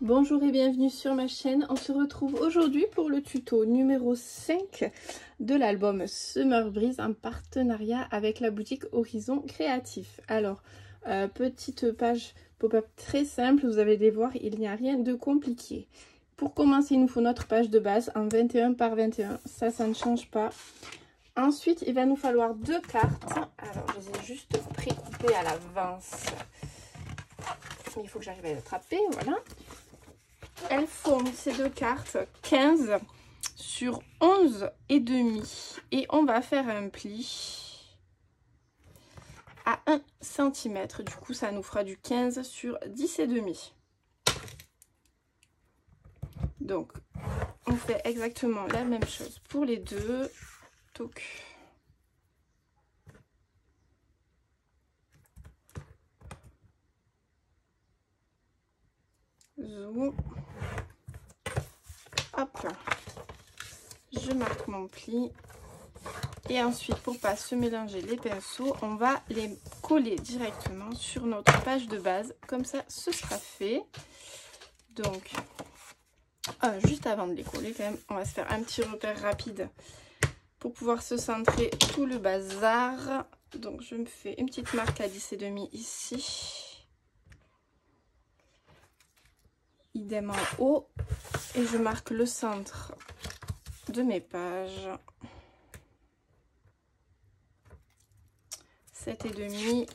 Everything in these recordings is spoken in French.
Bonjour et bienvenue sur ma chaîne. On se retrouve aujourd'hui pour le tuto numéro 5 de l'album Summer Breeze en partenariat avec la boutique Horizon Créatif. Alors, petite page pop-up très simple, vous allez voir, il n'y a rien de compliqué. Pour commencer, il nous faut notre page de base en 21 par 21, ça ne change pas. Ensuite, il va nous falloir deux cartes. Alors, je les ai juste précoupées à l'avance. Il faut que j'arrive à les attraper, voilà. Elles font ces deux cartes 15 sur 11 et demi. Et on va faire un pli à 1 cm. Du coup, ça nous fera du 15 sur 10 et demi. Donc, on fait exactement la même chose pour les deux. Toc. Zoom. Hop, je marque mon pli et ensuite pour pas se mélanger les pinceaux, on va les coller directement sur notre page de base, comme ça ce sera fait. Donc juste avant de les coller quand même, on va se faire un petit repère rapide pour pouvoir se centrer tout le bazar. Donc je me fais une petite marque à 10 et demi ici. Idem en haut et je marque le centre de mes pages. 7 et demi.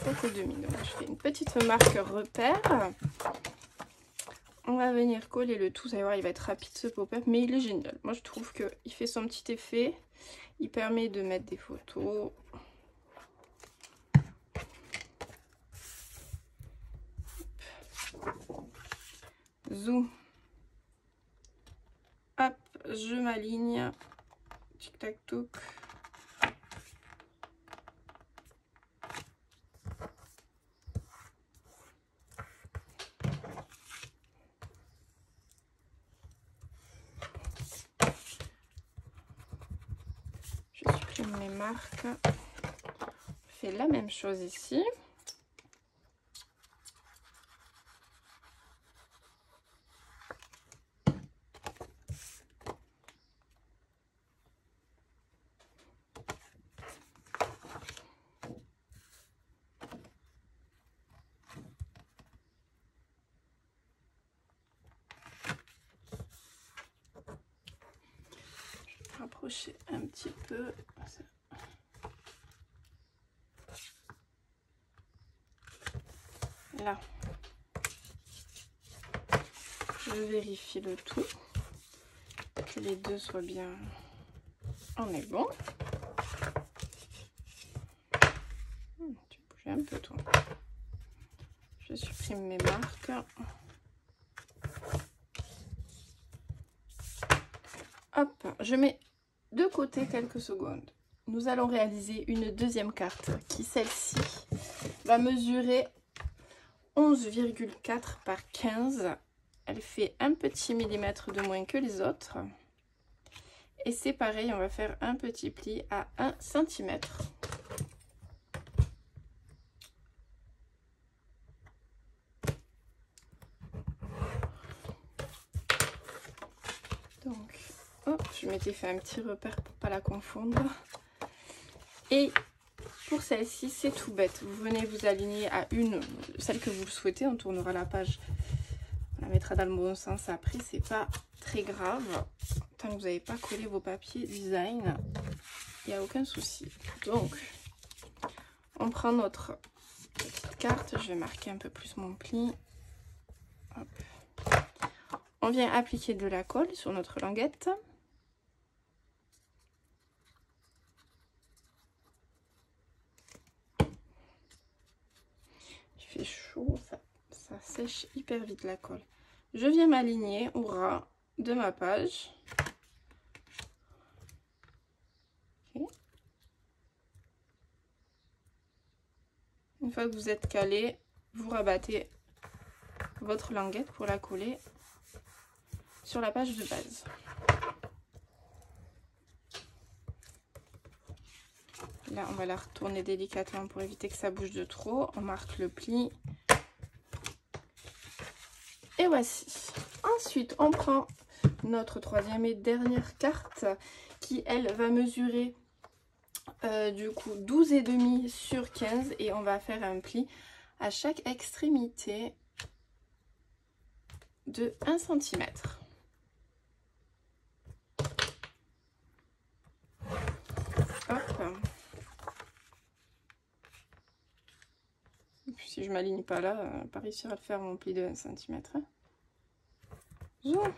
Donc je fais une petite marque repère. On va venir coller le tout. Vous allez voir, il va être rapide ce pop-up, mais il est génial. Moi je trouve qu'il fait son petit effet. Il permet de mettre des photos. Zoom. Hop, je m'aligne. Tic tac toc. Je supprime mes marques. Je fais la même chose ici. Rapprocher un petit peu. Là, je vérifie le tout, que les deux soient bien. On est bon. Tu bouges un peu toi. Je supprime mes marques. Hop, je mets de côté quelques secondes. Nous allons réaliser une deuxième carte qui, celle-ci, va mesurer 11,4 par 15. Elle fait un petit millimètre de moins que les autres. Et c'est pareil, on va faire un petit pli à 1 cm. Donc, hop, je m'étais fait un petit repère pour pas la confondre. Et pour celle-ci, c'est tout bête. Vous venez vous aligner à celle que vous le souhaitez. On tournera la page. On la mettra dans le bon sens après. C'est pas très grave. Tant que vous n'avez pas collé vos papiers design, il n'y a aucun souci. Donc, on prend notre petite carte. Je vais marquer un peu plus mon pli. Hop. On vient appliquer de la colle sur notre languette. Il fait chaud, ça sèche hyper vite la colle. Je viens m'aligner au ras de ma page. Okay. Une fois que vous êtes calé, vous rabattez votre languette pour la coller sur la page de base. Là, on va la retourner délicatement pour éviter que ça bouge de trop. On marque le pli. Et voici. Ensuite, on prend notre troisième et dernière carte qui, elle, va mesurer du coup 12,5 sur 15 et on va faire un pli à chaque extrémité de 1 cm. Hop. Et puis si je m'aligne pas là, pas réussir à le faire mon pli de 1 cm. Zoom.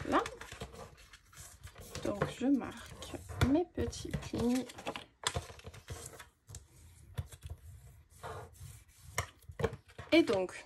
Voilà. Donc je marque mes petits plis. Et donc,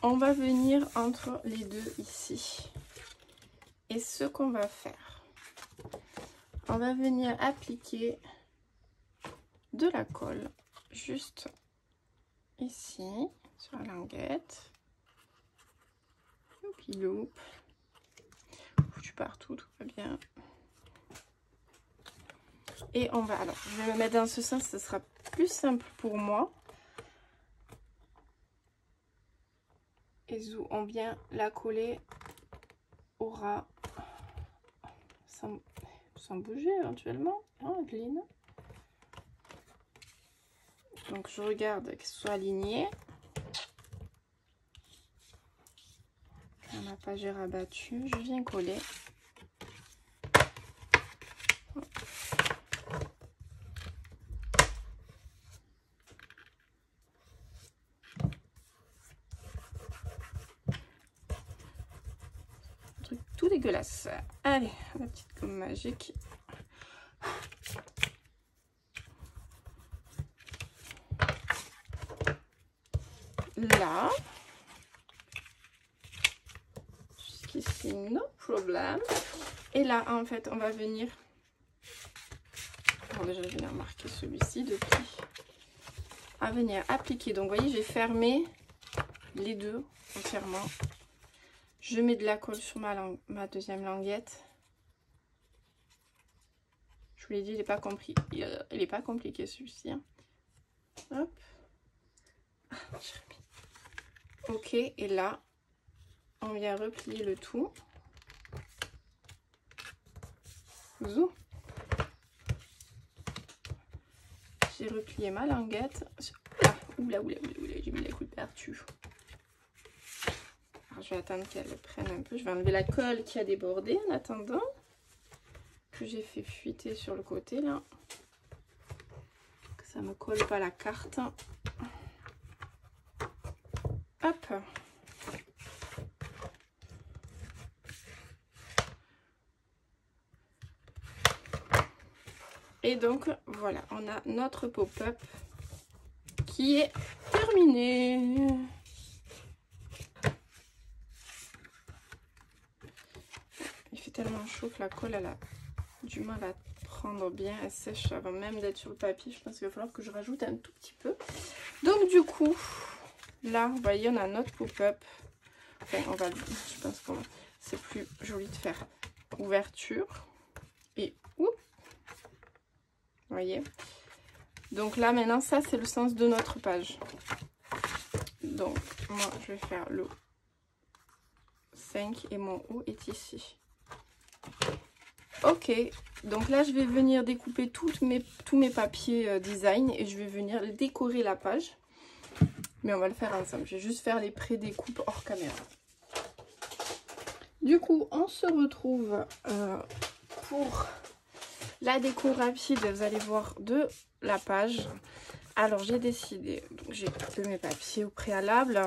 on va venir entre les deux ici. Et ce qu'on va faire, on va venir appliquer de la colle juste ici sur la languette. Puis loupe. Foutu partout, tout va bien. Et on va, alors je vais me mettre dans ce sens, ce sera plus simple pour moi. Et où on vient la coller au ras sans bouger éventuellement. Hein, Gline. Donc je regarde que ce soit aligné. Quand ma page est rabattue, je viens coller. Un truc tout dégueulasse. Allez, la petite gomme magique. Là. Jusqu'ici, no problème. Et là, en fait, on va venir... Alors déjà, je vais venir marquer celui-ci depuis. À venir appliquer. Donc, vous voyez, j'ai fermé les deux entièrement. Je mets de la colle sur ma deuxième languette. Je vous l'ai dit, il n'est pas compris. Il n'est pas compliqué celui-ci. Hein. Hop. Ok, et là, on vient replier le tout. Zou. J'ai replié ma languette. Ah, oula, j'ai mis les coups de partout. Alors, je vais attendre qu'elle prenne un peu. Je vais enlever la colle qui a débordé en attendant. Que j'ai fait fuiter sur le côté là. Que ça me colle pas la carte. Hop. Et donc voilà, on a notre pop-up qui est terminé. Il fait tellement chaud que la colle elle a du mal à prendre bien, elle sèche avant même d'être sur le papier. Je pense qu'il va falloir que je rajoute un tout petit peu. Donc du coup, là, vous voyez, on a notre pop-up. Enfin, on va, je pense que c'est plus joli de faire ouverture. Et oups, vous voyez. Donc là, maintenant, ça, c'est le sens de notre page. Donc, moi, je vais faire le 5 et mon haut est ici. Ok, donc là, je vais venir découper tous mes papiers design et je vais venir décorer la page. Mais on va le faire ensemble. Je vais juste faire les pré-découpes hors caméra. Du coup, on se retrouve pour la déco rapide, vous allez voir, de la page. Alors, j'ai décidé, j'ai coupé mes papiers au préalable.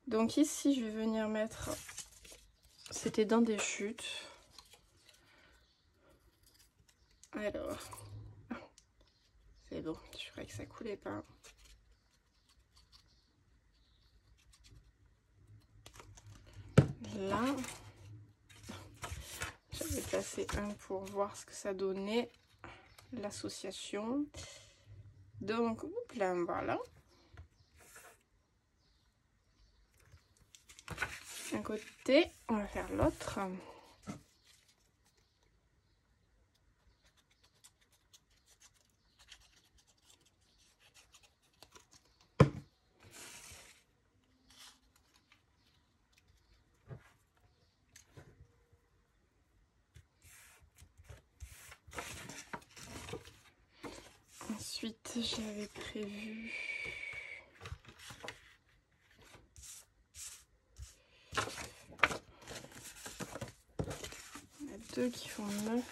Donc ici, je vais venir mettre, c'était dans des chutes. Alors, c'est bon, je croyais que ça coulait pas. là. J'avais placé un pour voir ce que ça donnait, l'association. Donc, là, voilà. Un côté, on va faire l'autre. Ensuite, j'avais prévu il y en a deux qui font 9.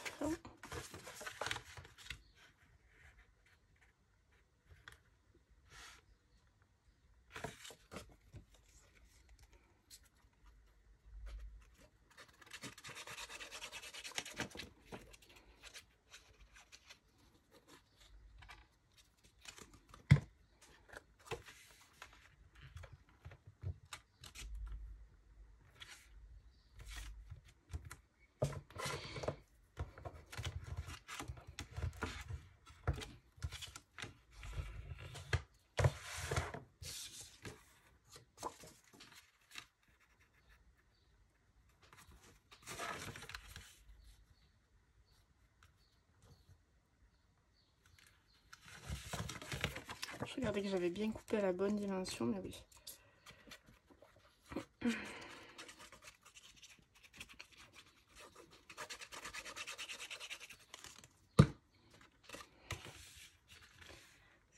Je regardais que j'avais bien coupé à la bonne dimension, mais oui.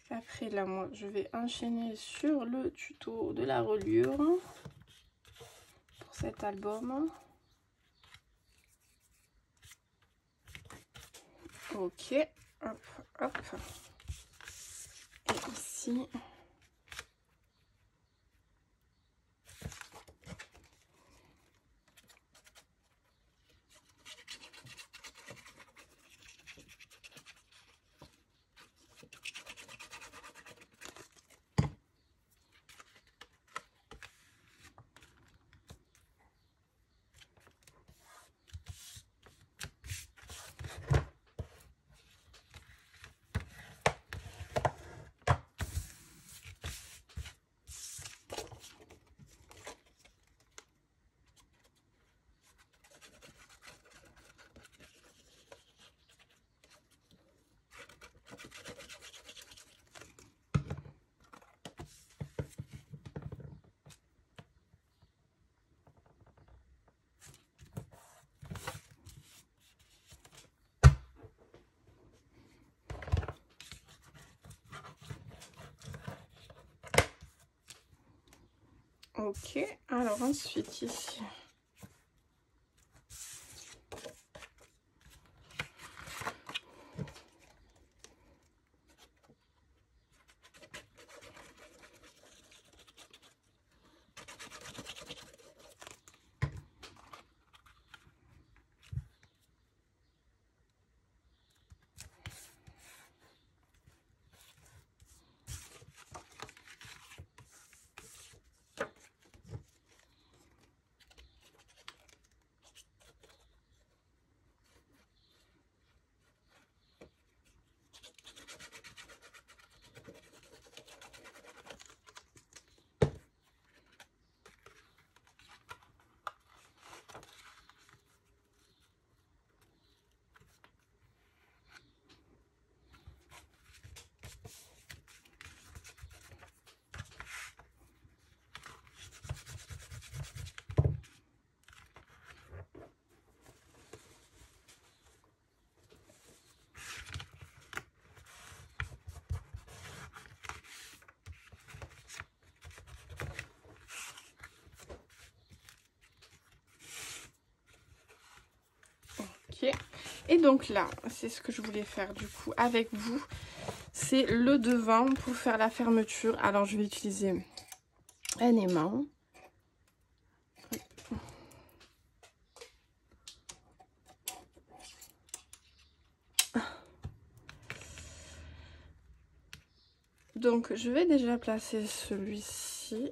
Après là, moi, je vais enchaîner sur le tuto de la reliure pour cet album. Ok, hop, hop. Et ici, ok. Alors ensuite ici. Et donc là, c'est ce que je voulais faire du coup avec vous. C'est le devant pour faire la fermeture. Alors je vais utiliser un aimant. Donc je vais déjà placer celui-ci.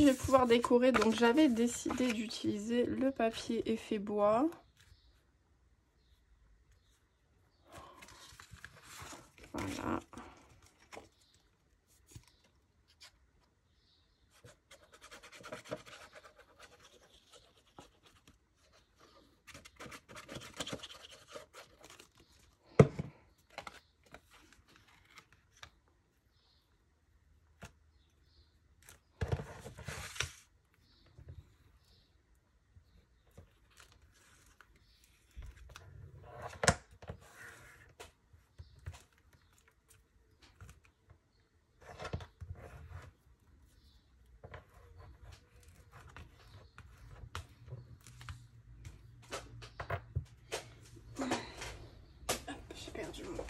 je vais pouvoir décorer. Donc j'avais décidé d'utiliser le papier effet bois. Voilà. J'ai perdu mon...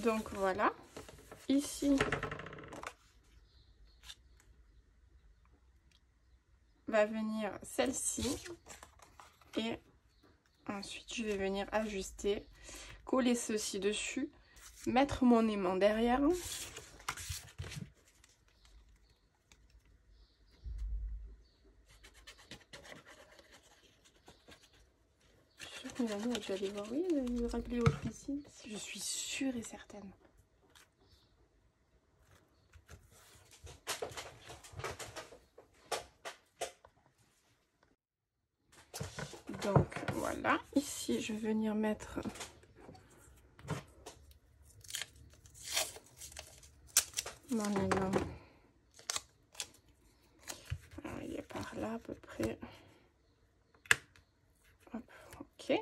Donc voilà, ici va venir celle-ci et ensuite je vais venir ajuster, coller ceci dessus, mettre mon aimant derrière. Je suis sûre que mes amis ont dû aller voir, oui, le régler votre piscine, je suis sûre et certaine. Donc voilà, ici je vais venir mettre mon aimant. Alors il est par là à peu près. Hop, ok.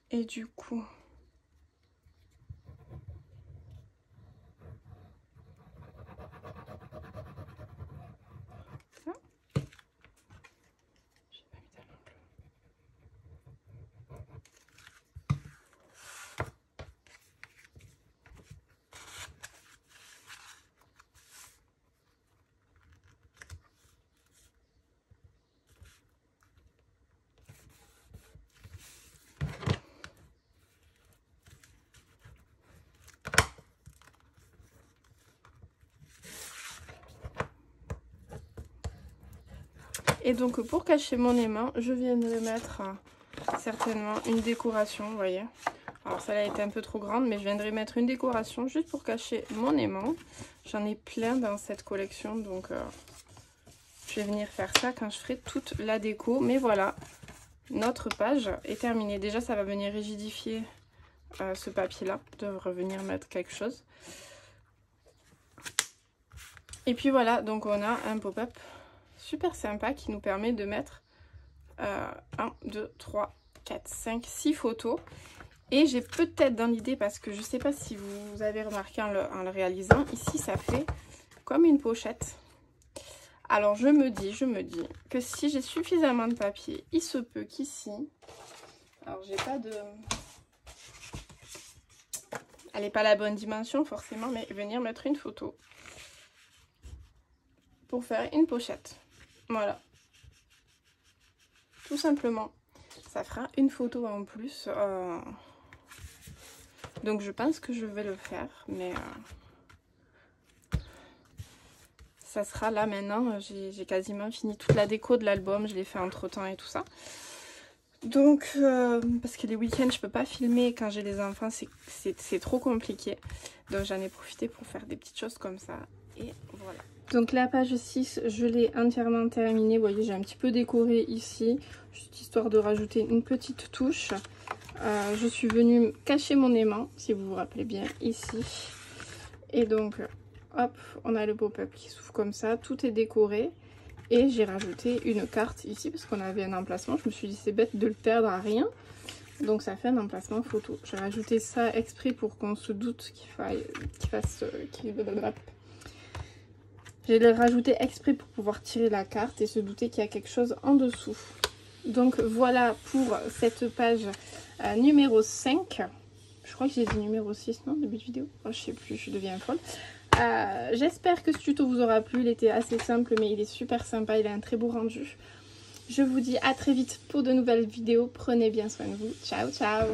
Et du coup, ça, j'ai pas mis tellement bleu. Et donc pour cacher mon aimant, je viendrai mettre certainement une décoration, vous voyez. Alors celle-là était un peu trop grande, mais je viendrai mettre une décoration juste pour cacher mon aimant. J'en ai plein dans cette collection, donc je vais venir faire ça quand je ferai toute la déco. Mais voilà, notre page est terminée. Déjà ça va venir rigidifier ce papier-là, de revenir mettre quelque chose. Et puis voilà, donc on a un pop-up super sympa qui nous permet de mettre 1, 2, 3, 4, 5, 6 photos. Et j'ai peut-être dans l'idée, parce que je ne sais pas si vous avez remarqué en le réalisant, ici ça fait comme une pochette. Alors je me dis que si j'ai suffisamment de papier, il se peut qu'ici, alors j'ai pas de... Elle n'est pas la bonne dimension forcément, mais venir mettre une photo pour faire une pochette. Voilà. Tout simplement. Ça fera une photo en plus. Donc je pense que je vais le faire. Mais ça sera là maintenant. J'ai quasiment fini toute la déco de l'album. Je l'ai fait entre temps et tout ça. Donc, parce que les week-ends, je peux pas filmer quand j'ai les enfants. C'est trop compliqué. Donc j'en ai profité pour faire des petites choses comme ça. Et voilà. Donc la page 6, je l'ai entièrement terminée. Vous voyez, j'ai un petit peu décoré ici, juste histoire de rajouter une petite touche. Je suis venue cacher mon aimant, si vous vous rappelez bien, ici. Et donc, hop, on a le pop-up qui s'ouvre comme ça, tout est décoré. Et j'ai rajouté une carte ici, parce qu'on avait un emplacement. Je me suis dit, c'est bête de le perdre à rien. Donc ça fait un emplacement photo. J'ai rajouté ça exprès pour qu'on se doute J'ai rajouté exprès pour pouvoir tirer la carte et se douter qu'il y a quelque chose en dessous. Donc voilà pour cette page numéro 5. Je crois que j'ai dit numéro 6, non, début de vidéo. Oh, je sais plus, je deviens folle. J'espère que ce tuto vous aura plu. Il était assez simple, mais il est super sympa. Il a un très beau rendu. Je vous dis à très vite pour de nouvelles vidéos. Prenez bien soin de vous. Ciao, ciao!